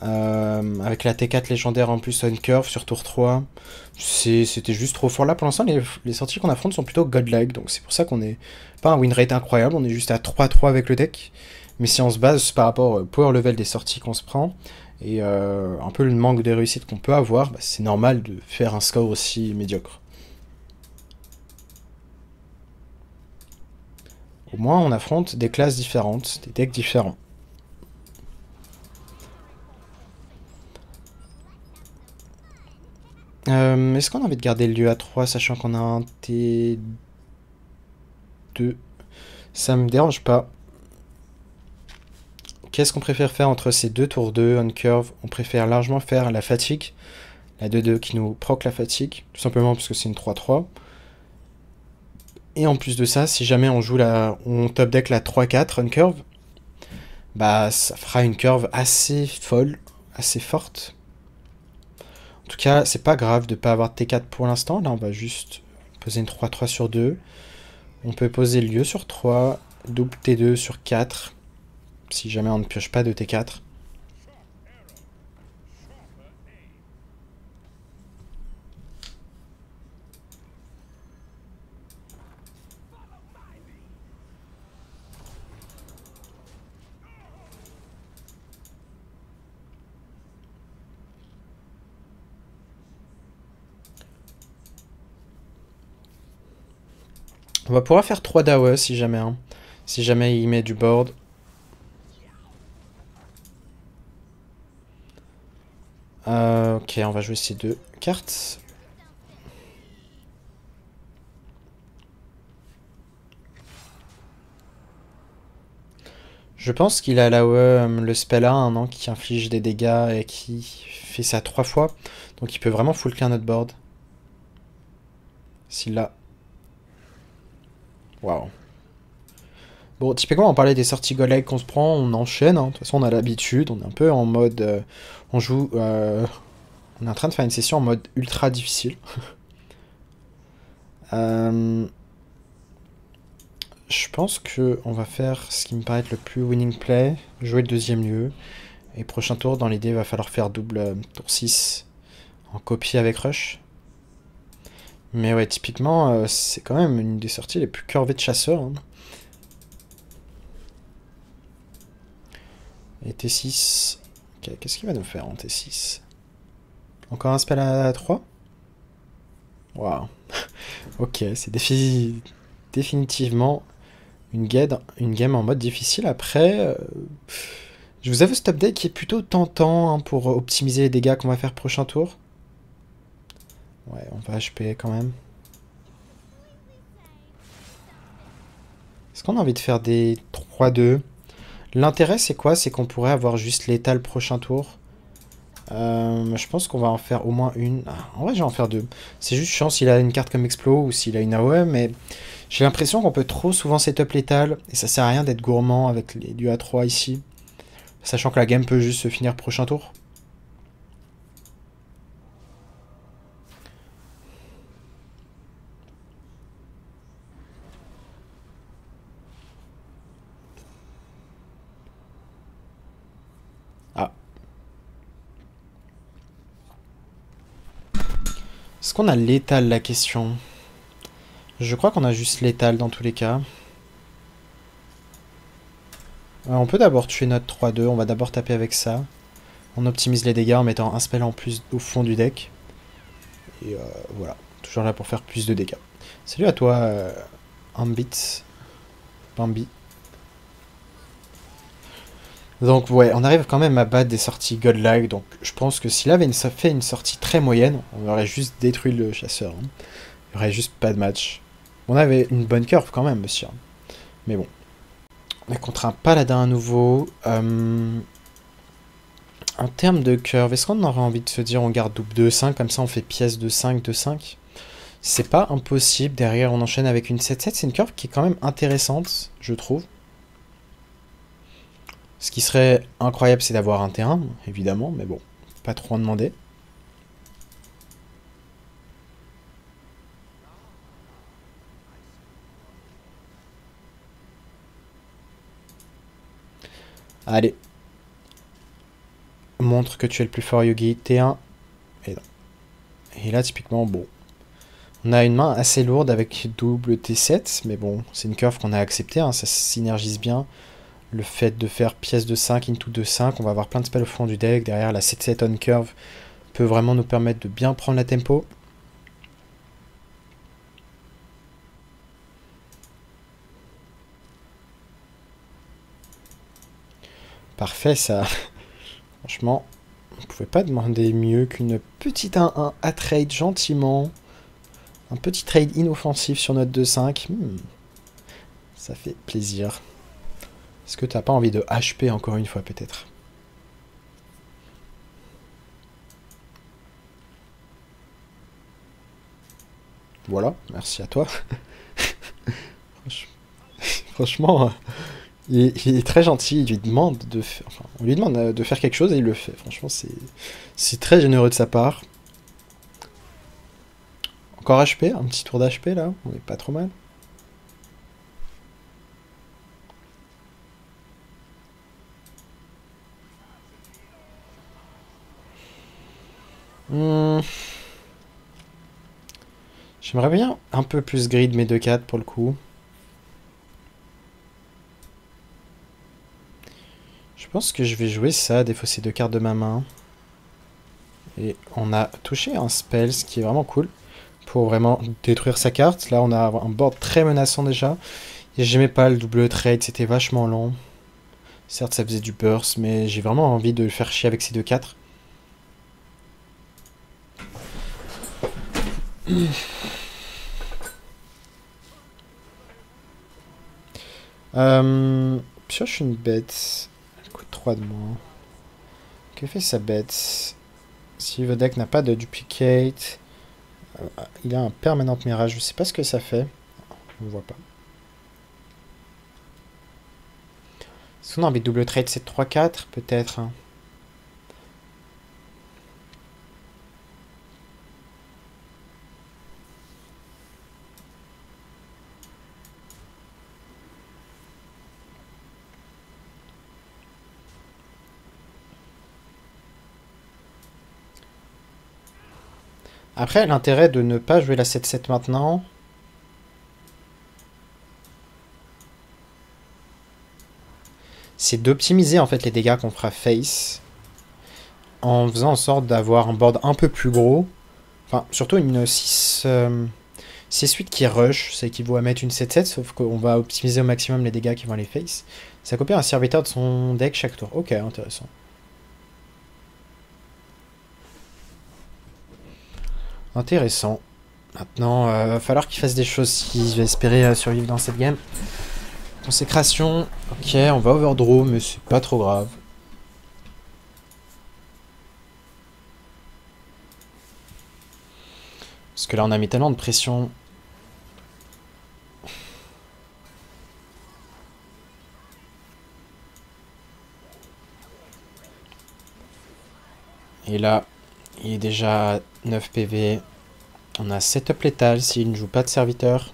Avec la T4 légendaire en plus on curve sur tour 3. C'était juste trop fort. Là pour l'instant les sorties qu'on affronte sont plutôt godlike. Donc c'est pour ça qu'on est pas un win rate incroyable. On est juste à 3-3 avec le deck. Mais si on se base par rapport au power level des sorties qu'on se prend et un peu le manque de réussite qu'on peut avoir, bah, c'est normal de faire un score aussi médiocre. Au moins on affronte des classes différentes, des decks différents. Est-ce qu'on a envie de garder le lieu à 3 sachant qu'on a un T2? Ça me dérange pas. Qu'est-ce qu'on préfère faire entre ces deux tours 2 on curve? On préfère largement faire la fatigue, la 2-2 qui nous proc la fatigue, tout simplement parce que c'est une 3-3. Et en plus de ça, si jamais on joue on top deck la 3-4 on curve, bah ça fera une curve assez folle, assez forte. En tout cas, c'est pas grave de pas avoir T4 pour l'instant. Là, on va juste poser une 3-3 sur 2. On peut poser le lieu sur 3, double T2 sur 4, si jamais on ne pioche pas de T4. On va pouvoir faire 3 Dawa si jamais. Hein. Si jamais il met du board. Ok, on va jouer ces 2 cartes. Je pense qu'il a là le spell A, non, qui inflige des dégâts et qui fait ça 3 fois. Donc il peut vraiment full clear notre board. S'il l'a. Waouh. Bon, typiquement, on parlait des sorties Golek qu'on se prend, on enchaîne, hein. De toute façon, on a l'habitude, on est un peu en mode... on joue... on est en train de faire une session en mode ultra difficile. Je pense que on va faire ce qui me paraît être le plus winning play, jouer le deuxième lieu. Et prochain tour, dans l'idée, il va falloir faire double tour 6 en copie avec Rush. Mais ouais, typiquement, c'est quand même une des sorties les plus curvées de chasseur. Hein. Et T6... Ok, qu'est-ce qu'il va nous faire en T6? Encore un spell à 3? Waouh. Ok, c'est définitivement une game en mode difficile. Après, je vous avoue, ce top deck qui est plutôt tentant hein, pour optimiser les dégâts qu'on va faire prochain tour. Ouais, on va HP quand même. Est-ce qu'on a envie de faire des 3-2? L'intérêt, c'est quoi? C'est qu'on pourrait avoir juste l'état le prochain tour. Je pense qu'on va en faire au moins une. Ah, en vrai, je vais en faire deux. C'est juste chiant s'il a une carte comme Explo ou s'il a une AOE, mais j'ai l'impression qu'on peut trop souvent setup létal et ça sert à rien d'être gourmand avec les lieux à 3 ici. Sachant que la game peut juste se finir prochain tour. Ah. Est-ce qu'on a létal la question? Je crois qu'on a juste létal dans tous les cas. On peut d'abord tuer notre 3-2, on va d'abord taper avec ça. On optimise les dégâts en mettant un spell en plus au fond du deck. Et voilà, toujours là pour faire plus de dégâts. Salut à toi, Bambi. Donc ouais, on arrive quand même à battre des sorties godlike, donc je pense que s'il avait fait une sortie très moyenne, on aurait juste détruit le chasseur. Hein. Il n'y aurait juste pas de match. On avait une bonne curve quand même, monsieur. Mais bon. On est contre un paladin à nouveau. En termes de curve, est-ce qu'on aurait envie de se dire on garde double 2-5, comme ça on fait pièce de 5, de 5? C'est pas impossible. Derrière, on enchaîne avec une 7-7. C'est une curve qui est quand même intéressante, je trouve. Ce qui serait incroyable, c'est d'avoir un terrain, évidemment, mais bon, pas trop en demander. Allez. Montre que tu es le plus fort, Yugi. T1. Et non. Et là, typiquement, bon. On a une main assez lourde avec double T7, mais bon, c'est une curve qu'on a acceptée, hein, ça synergise bien. Le fait de faire pièce de 5 into 2-5, on va avoir plein de spells au fond du deck. Derrière, la 7-7 on curve peut vraiment nous permettre de bien prendre la tempo. Parfait, ça. Franchement, on pouvait pas demander mieux qu'une petite 1-1 à trade gentiment. Un petit trade inoffensif sur notre 2-5. Ça fait plaisir. Est-ce que t'as pas envie de HP encore une fois, peut-être? Voilà, merci à toi. Franchement, il est très gentil. Il lui demande de faire, enfin, on lui demande de faire quelque chose et il le fait. Franchement, c'est très généreux de sa part. Encore HP, un petit tour d'HP là, on est pas trop mal. J'aimerais bien un peu plus grid mes 2-4 pour le coup. Je pense que je vais jouer ça, défausser 2 cartes de ma main. Et on a touché un spell, ce qui est vraiment cool. Pour vraiment détruire sa carte. Là, on a un board très menaçant déjà. Et j'aimais pas le double trade, c'était vachement long. Certes, ça faisait du burst, mais j'ai vraiment envie de le faire chier avec ces 2-4. Pioche une bête. Elle coûte 3 de moins. Que fait sa bête? Si le deck n'a pas de duplicate, il a un permanent mirage. Je sais pas ce que ça fait. On ne voit pas. Est-ce qu'on a envie de double trade 7-3-4 peut-être, hein. Après, l'intérêt de ne pas jouer la 7-7 maintenant, c'est d'optimiser en fait les dégâts qu'on fera face en faisant en sorte d'avoir un board un peu plus gros. Enfin, surtout une 6-8 qui rush, c'est équivaut à mettre une 7-7, sauf qu'on va optimiser au maximum les dégâts qui vont aller face. Ça copie un serviteur de son deck chaque tour. Ok, intéressant. Intéressant. Maintenant, va falloir qu'il fasse des choses s'il va espérer survivre dans cette game. Consécration, ok, on va overdraw, mais c'est pas trop grave. Parce que là, on a mis tellement de pression. Et là, il est déjà à 9 PV. On a setup létal s'il ne joue pas de serviteur.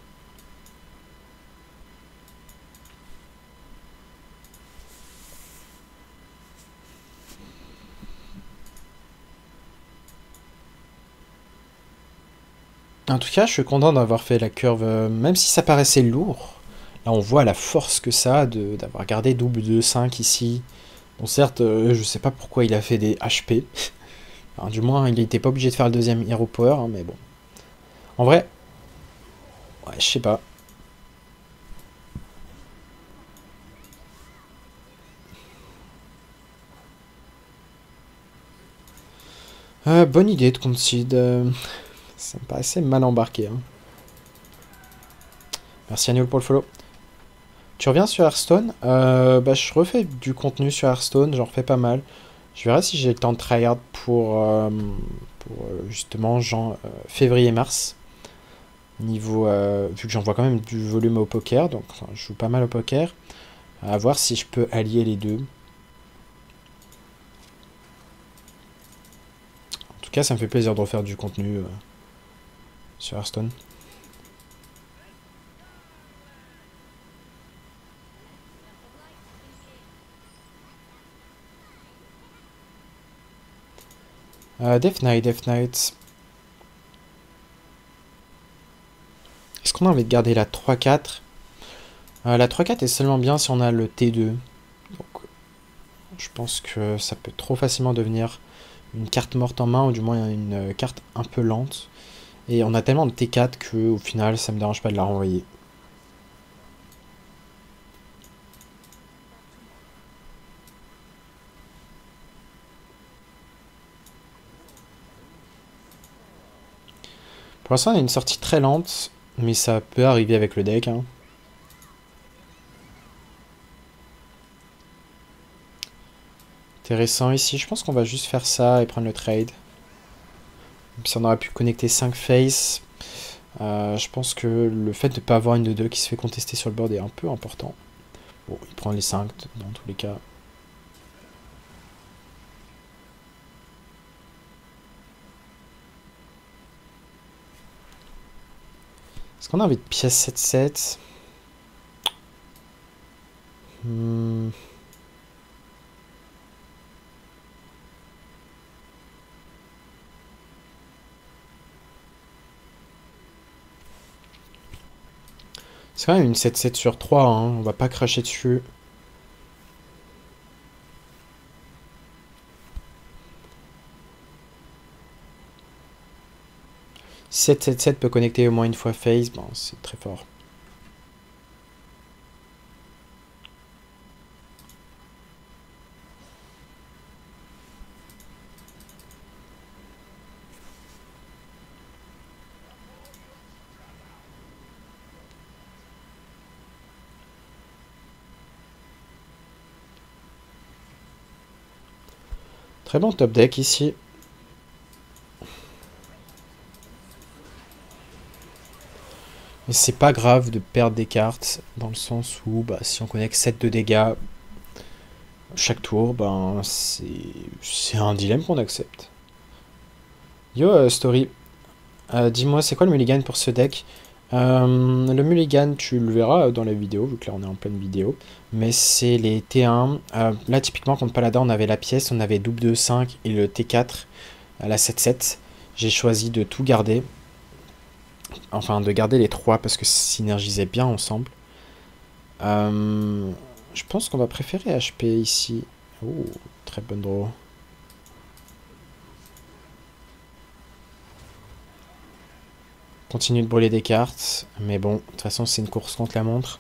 En tout cas, je suis content d'avoir fait la curve, même si ça paraissait lourd. Là, on voit la force que ça a d'avoir gardé double 2-5 ici. Bon, certes, je sais pas pourquoi il a fait des HP. Enfin, du moins, il n'était pas obligé de faire le deuxième Hero Power, hein, mais bon. En vrai, ouais, je sais pas. Bonne idée de concede. Ça me paraissait mal embarqué, hein. Merci Anil pour le follow. Tu reviens sur Hearthstone? Bah, je refais du contenu sur Hearthstone, j'en refais pas mal. Je verrai si j'ai le temps de tryhard pour justement février-mars. Niveau, vu que j'envoie quand même du volume au poker, donc enfin, je joue pas mal au poker. À voir si je peux allier les deux. En tout cas, ça me fait plaisir de refaire du contenu sur Hearthstone. Death Knight. Est-ce qu'on a envie de garder la 3-4? La 3-4 est seulement bien si on a le T2. Donc, je pense que ça peut trop facilement devenir une carte morte en main, ou du moins une carte un peu lente. Et on a tellement de T4 que au final, ça me dérange pas de la renvoyer. Pour l'instant, il y a une sortie très lente, mais ça peut arriver avec le deck, hein. Intéressant ici, je pense qu'on va juste faire ça et prendre le trade. Même si on aurait pu connecter 5 faces, je pense que le fait de ne pas avoir une de 2 qui se fait contester sur le board est un peu important. Bon, il prend les 5 dans tous les cas. Est-ce qu'on a envie de pièce 7-7? C'est quand même une 7-7 sur 3, hein. On va pas cracher dessus. Si 7-7-7 peut connecter au moins une fois face, bon, c'est très fort. Très bon top deck ici. Mais c'est pas grave de perdre des cartes, dans le sens où bah, si on connecte 7 de dégâts, chaque tour, ben c'est un dilemme qu'on accepte. Yo, Story, dis-moi, c'est quoi le mulligan pour ce deck? Le mulligan, tu le verras dans la vidéo, vu que là on est en pleine vidéo. Mais c'est les T1. Là, typiquement, contre Paladin, on avait la pièce, on avait double 2-5 et le T4 à la 7-7. J'ai choisi de tout garder. Enfin, de garder les trois parce que ça synergisait bien ensemble. Je pense qu'on va préférer HP ici. Oh, très bonne draw. Continue de brûler des cartes. Mais bon, de toute façon, c'est une course contre la montre.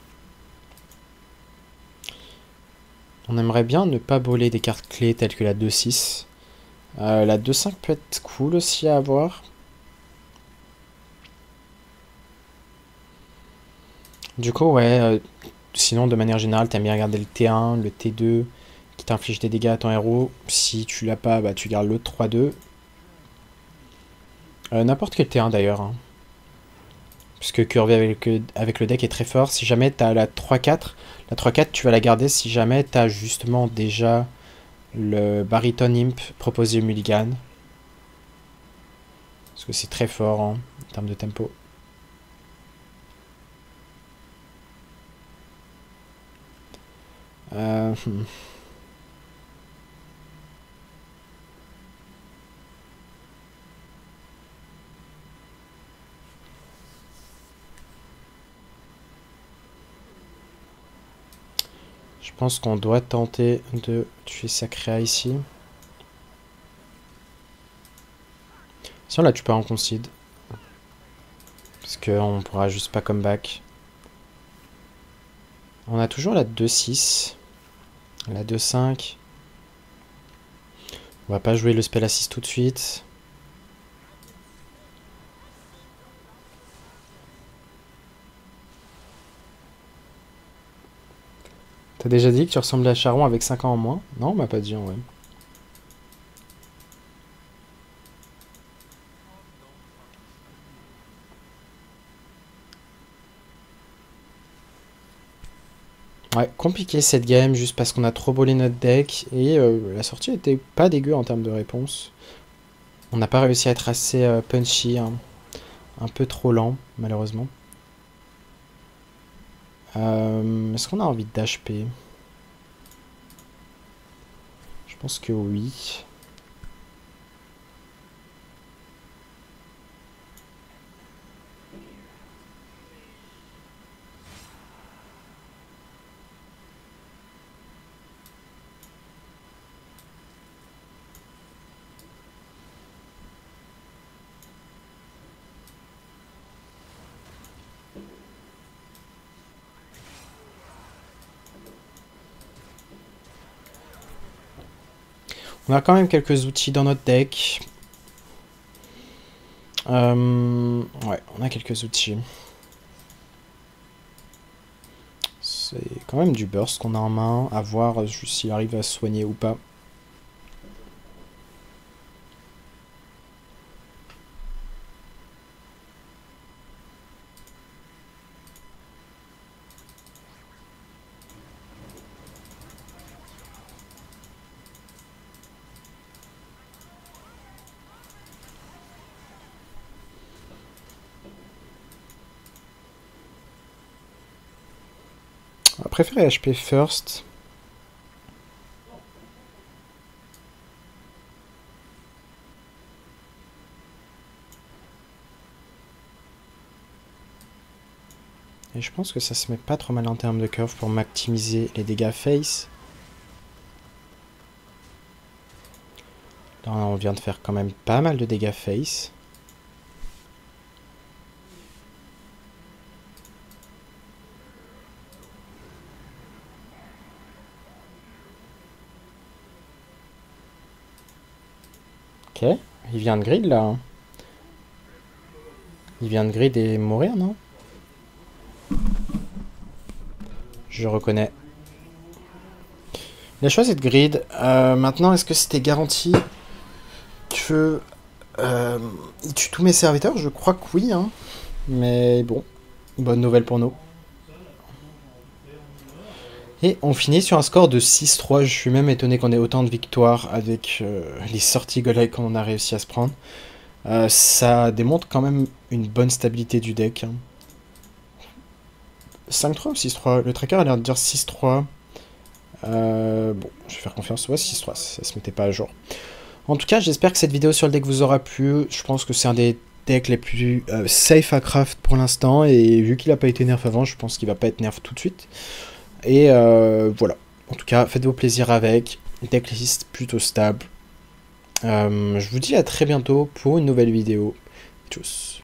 On aimerait bien ne pas brûler des cartes clés telles que la 2-6. La 2-5 peut être cool aussi à avoir. Du coup, ouais. Sinon, de manière générale, t'aimes bien regarder le T1, le T2, qui t'inflige des dégâts à ton héros. Si tu l'as pas, bah, tu gardes l'autre 3-2. N'importe quel T1 d'ailleurs. Hein. Puisque curvé avec le deck est très fort. Si jamais t'as la 3-4, la 3-4 tu vas la garder si jamais t'as justement déjà le Baryton Imp proposé au mulligan. Parce que c'est très fort hein, en termes de tempo. Je pense qu'on doit tenter de tuer Sacrea ici. Sinon là tu pars en concede. Parce qu'on pourra juste pas comeback. On a toujours la 2-6. La 2-5. On va pas jouer le spell assist tout de suite. T'as déjà dit que tu ressemblais à Charon avec 5 ans en moins? Non, on m'a pas dit en vrai. Ouais, compliqué cette game juste parce qu'on a trop bolé notre deck et la sortie était pas dégueu en termes de réponse. On n'a pas réussi à être assez punchy, hein. Un peu trop lent malheureusement. Est-ce qu'on a envie d'HP? Je pense que oui. On a quand même quelques outils dans notre deck. Ouais, on a quelques outils. C'est quand même du burst qu'on a en main. À voir s'il arrive à se soigner ou pas. On va préférer HP first. Et je pense que ça se met pas trop mal en termes de curve pour maximiser les dégâts face. Là, on vient de faire quand même pas mal de dégâts face. Ok, il vient de grid là. Hein. Il vient de grid et mourir, non? Je reconnais. Il a choisi de grid. Maintenant, est-ce que c'était garanti que il tue tous mes serviteurs? Je crois que oui. Hein. Mais bon, bonne nouvelle pour nous. Et on finit sur un score de 6-3. Je suis même étonné qu'on ait autant de victoires avec les sorties Golem qu'on a réussi à se prendre. Ça démontre quand même une bonne stabilité du deck. 5-3 ou 6-3? Le tracker a l'air de dire 6-3. Bon, je vais faire confiance. Ouais, 6-3, ça se mettait pas à jour. En tout cas, j'espère que cette vidéo sur le deck vous aura plu. Je pense que c'est un des decks les plus safe à craft pour l'instant. Et vu qu'il n'a pas été nerf avant, je pense qu'il va pas être nerf tout de suite. Et voilà. En tout cas, faites vos plaisirs avec. Decklist plutôt stable. Je vous dis à très bientôt pour une nouvelle vidéo. Tchuss.